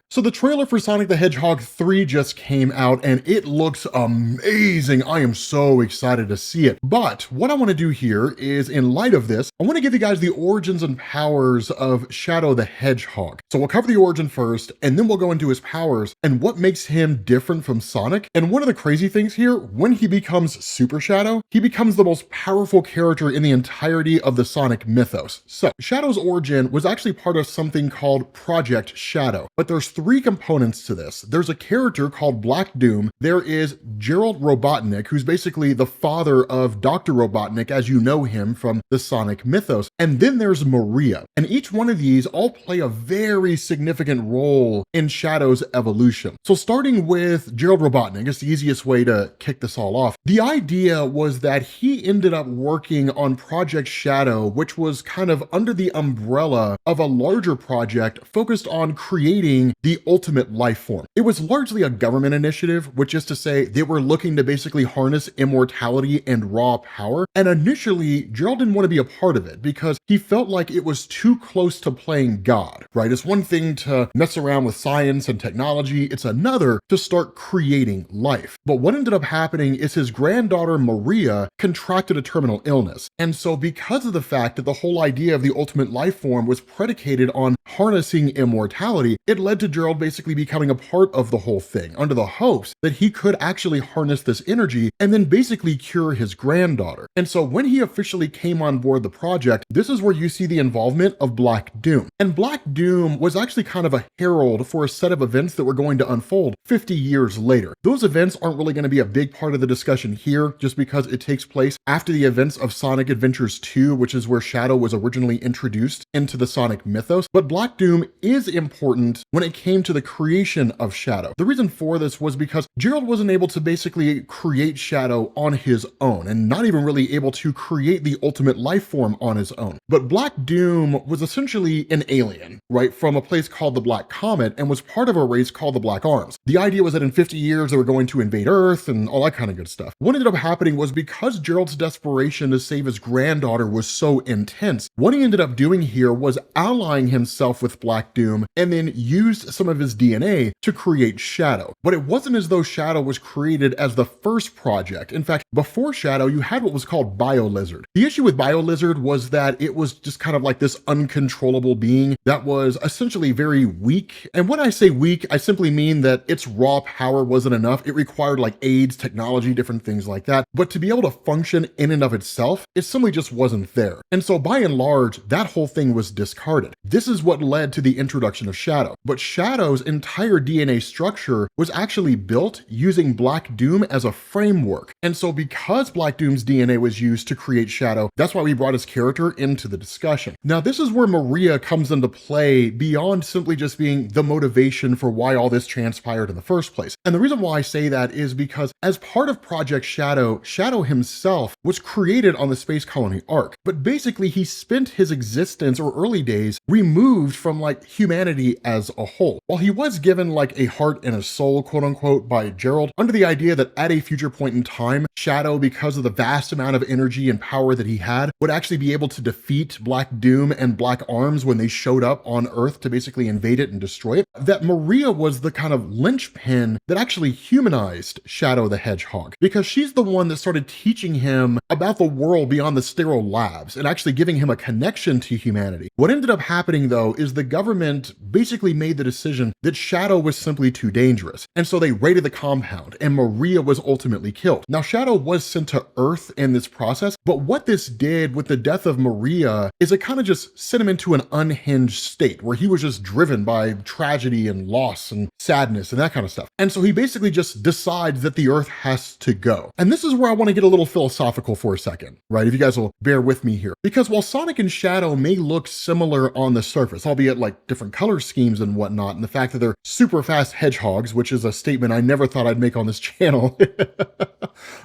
So the trailer for Sonic the Hedgehog 3 just came out and it looks amazing. I am so excited to see it. But what I want to do here is, in light of this, I want to give you guys the origins and powers of Shadow the Hedgehog. So we'll cover the origin first, and then we'll go into his powers and what makes him different from Sonic. And one of the crazy things here, when he becomes Super Shadow, he becomes the most powerful character in the entirety of the Sonic mythos. So Shadow's origin was actually part of something called Project Shadow, but there's three components to this. There's a character called Black Doom. There is Gerald Robotnik, who's basically the father of Dr. Robotnik as you know him from the Sonic mythos. And then there's Maria. And each one of these all play a very significant role in Shadow's evolution. So starting with Gerald Robotnik, it's the easiest way to kick this all off. The idea was that he ended up working on Project Shadow, which was kind of under the umbrella of a larger project focused on creating the ultimate life form. It was largely a government initiative, which is to say they were looking to basically harness immortality and raw power. And initially, Gerald didn't want to be a part of it because he felt like it was too close to playing God, right? It's one thing to mess around with science and technology. It's another to start creating life. But what ended up happening is his granddaughter, Maria, contracted a terminal illness. And so because of the fact that the whole idea of the ultimate life form was predicated on harnessing immortality, it led to Gerald basically becoming a part of the whole thing under the hopes that he could actually harness this energy and then basically cure his granddaughter. And so when he officially came on board the project, this is where you see the involvement of Black Doom. And Black Doom was actually kind of a herald for a set of events that were going to unfold 50 years later. Those events aren't really going to be a big part of the discussion here just because it takes place after the events of Sonic Adventures 2, which is where Shadow was originally introduced into the Sonic mythos. But Black Doom is important when it came to the creation of Shadow. The reason for this was because Gerald wasn't able to basically create Shadow on his own and not even really able to create the ultimate life form on his own. But Black Doom was essentially an alien, right, from a place called the Black Comet and was part of a race called the Black Arms. The idea was that in 50 years they were going to invade Earth and all that kind of good stuff. What ended up happening was because Gerald's desperation to save his granddaughter was so intense, what he ended up doing here was allying himself with Black Doom and then used some of his DNA to create Shadow. But it wasn't as though Shadow was created as the first project. In fact, before Shadow, you had what was called BioLizard. The issue with BioLizard was that it was just kind of like this uncontrollable being that was essentially very weak. And when I say weak, I simply mean that its raw power wasn't enough. It required like aids, technology, different things like that. But to be able to function in and of itself, it simply just wasn't there. And so by and large, that whole thing was discarded. This is what led to the introduction of Shadow. But Shadow's entire DNA structure was actually built using Black Doom as a framework. And so because Black Doom's DNA was used to create Shadow, that's why we brought his character into the discussion. Now, this is where Maria comes into play beyond simply just being the motivation for why all this transpired in the first place. And the reason why I say that is because as part of Project Shadow, Shadow himself was created on the Space Colony Ark. But basically, he spent his existence or early days removed from like humanity as a whole. While he was given like a heart and a soul, quote unquote, by Gerald, under the idea that at a future point in time, Shadow, because of the vast amount of energy and power that he had, would actually be able to defeat Black Doom and Black Arms when they showed up on Earth to basically invade it and destroy it, that Maria was the kind of linchpin that actually humanized Shadow the Hedgehog, because she's the one that started teaching him about the world beyond the sterile labs and actually giving him a connection to humanity. What ended up happening though is the government basically made the decision that Shadow was simply too dangerous. And so they raided the compound and Maria was ultimately killed. Now Shadow was sent to Earth in this process, but what this did with the death of Maria is it kind of just sent him into an unhinged state where he was just driven by tragedy and loss and sadness and that kind of stuff. And so he basically just decides that the Earth has to go. And this is where I want to get a little philosophical for a second, right? If you guys will bear with me here, because while Sonic and Shadow may look similar on the surface, albeit like different color schemes and whatnot, and the fact that they're super fast hedgehogs, which is a statement I never thought I'd make on this channel.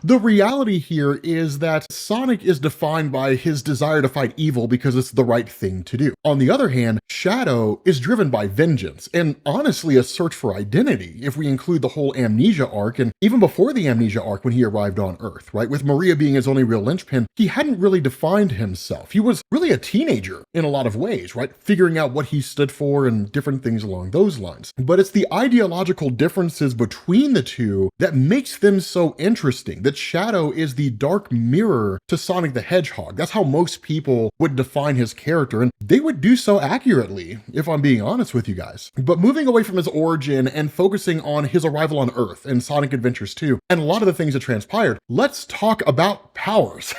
The reality here is that Sonic is defined by his desire to fight evil because it's the right thing to do. On the other hand, Shadow is driven by vengeance and honestly a search for identity if we include the whole Amnesia arc, and even before the Amnesia arc when he arrived on Earth, right? With Maria being his only real linchpin, he hadn't really defined himself. He was really a teenager in a lot of ways, right? Figuring out what he stood for and different things along along those lines. But it's the ideological differences between the two that makes them so interesting, that Shadow is the dark mirror to Sonic the Hedgehog. That's how most people would define his character, and they would do so accurately, if I'm being honest with you guys. But moving away from his origin and focusing on his arrival on Earth in Sonic Adventures 2, and a lot of the things that transpired, let's talk about powers.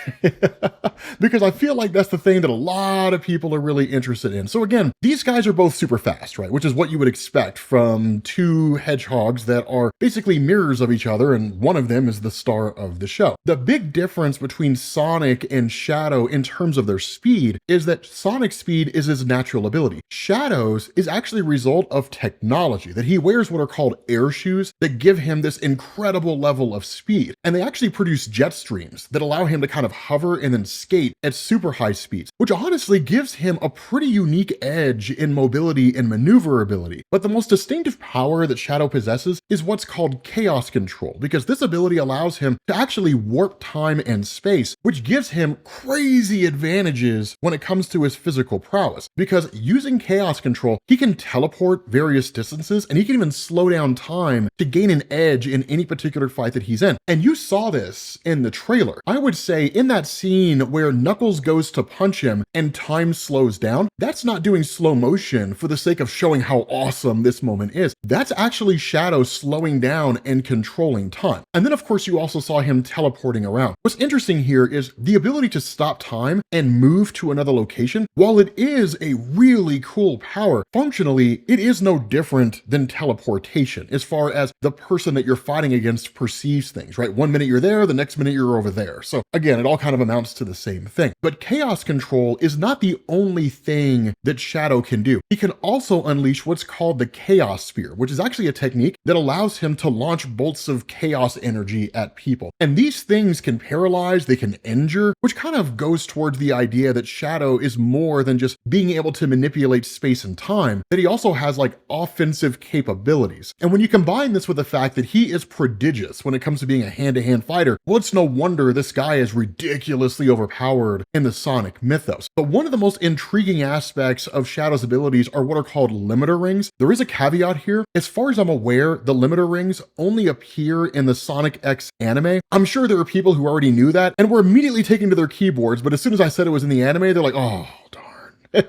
Because I feel like that's the thing that a lot of people are really interested in. So again, these guys are both super fast, right? Which is what you would expect from two hedgehogs that are basically mirrors of each other, and one of them is the star of the show. The big difference between Sonic and Shadow in terms of their speed is that Sonic's speed is his natural ability. Shadow's is actually a result of technology, that he wears what are called air shoes that give him this incredible level of speed. And they actually produce jet streams that allow him to kind of hover and then skate at super high speeds, which honestly gives him a pretty unique edge in mobility and maneuverability. But the most distinctive power that Shadow possesses is what's called chaos control, because this ability allows him to actually warp time and space, which gives him crazy advantages when it comes to his physical prowess. Because using chaos control, he can teleport various distances, and he can even slow down time to gain an edge in any particular fight that he's in. And you saw this in the trailer. I would say in that scene where Knuckles goes to punch him and time slows down, that's not doing slow motion for the sake of showing how awesome this moment is. That's actually Shadow slowing down and controlling time. And then of course you also saw him teleporting around. What's interesting here is the ability to stop time and move to another location. While it is a really cool power, functionally it is no different than teleportation as far as the person that you're fighting against perceives things, right? One minute you're there, the next minute you're over there. So again, it all kind of amounts to the same thing. But chaos control is not the only thing that Shadow can do. He can also unleash what's called the Chaos Spear, which is actually a technique that allows him to launch bolts of chaos energy at people. And these things can paralyze, they can injure, which kind of goes towards the idea that Shadow is more than just being able to manipulate space and time, that he also has like offensive capabilities. And when you combine this with the fact that he is prodigious when it comes to being a hand-to-hand fighter, well, it's no wonder this guy is ridiculously overpowered in the Sonic mythos. But one of the most intriguing aspects of Shadow's abilities are what are called limiter rings. There is a caveat here. As far as I'm aware, the limiter rings only appear in the Sonic X anime. I'm sure there are people who already knew that and were immediately taken to their keyboards, but as soon as I said it was in the anime, they're like, oh, darn.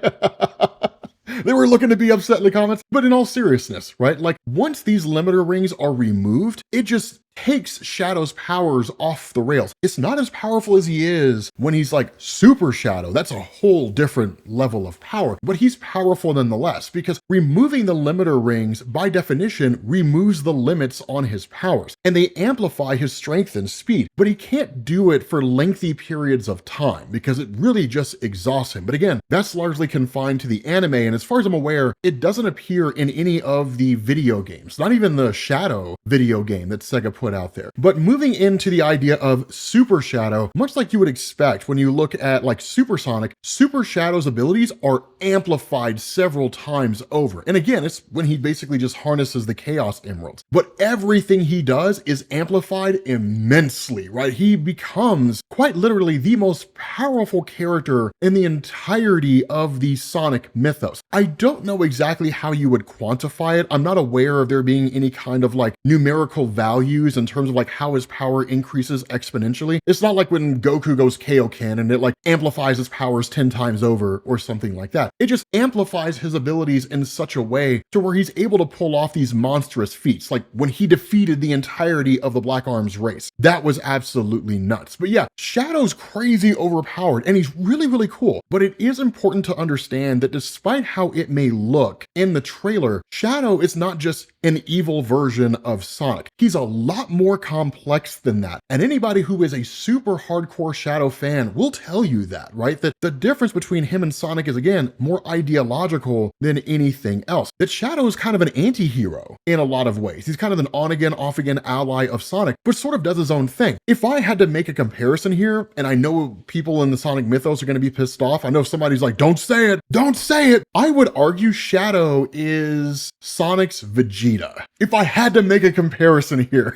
They were looking to be upset in the comments, but in all seriousness, right? Like once these limiter rings are removed, it just takes Shadow's powers off the rails. It's not as powerful as he is when he's like Super Shadow. That's a whole different level of power, but he's powerful nonetheless, because removing the limiter rings by definition removes the limits on his powers, and they amplify his strength and speed, but he can't do it for lengthy periods of time because it really just exhausts him. But again, that's largely confined to the anime, and as far as I'm aware, it doesn't appear in any of the video games, not even the Shadow video game that Sega put out there. But moving into the idea of Super Shadow, much like you would expect when you look at like Super Sonic, Super Shadow's abilities are amplified several times over. And again, it's when he basically just harnesses the Chaos Emeralds. But everything he does is amplified immensely, right? He becomes quite literally the most powerful character in the entirety of the Sonic mythos. I don't know exactly how you would quantify it. I'm not aware of there being any kind of like numerical values in terms of like how his power increases exponentially. It's not like when Goku goes Kaioken and it like amplifies his powers 10 times over or something like that. It just amplifies his abilities in such a way to where he's able to pull off these monstrous feats. Like when he defeated the entirety of the Black Arms race, that was absolutely nuts. But yeah, Shadow's crazy overpowered and he's really, really cool. But it is important to understand that despite how it may look in the trailer, Shadow is not just an evil version of Sonic. He's a lot more complex than that. And anybody who is a super hardcore Shadow fan will tell you that, right? That the difference between him and Sonic is, again, more ideological than anything else. That Shadow is kind of an anti-hero in a lot of ways. He's kind of an on-again, off-again ally of Sonic, but sort of does his own thing. If I had to make a comparison here, and I know people in the Sonic mythos are going to be pissed off, I know if somebody's like, don't say it, don't say it, I would argue Shadow is Sonic's Vegeta. If I had to make a comparison here.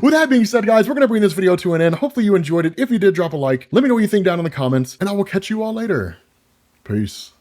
With that being said, guys, we're going to bring this video to an end. Hopefully you enjoyed it. If you did, drop a like. Let me know what you think down in the comments, and I will catch you all later. Peace.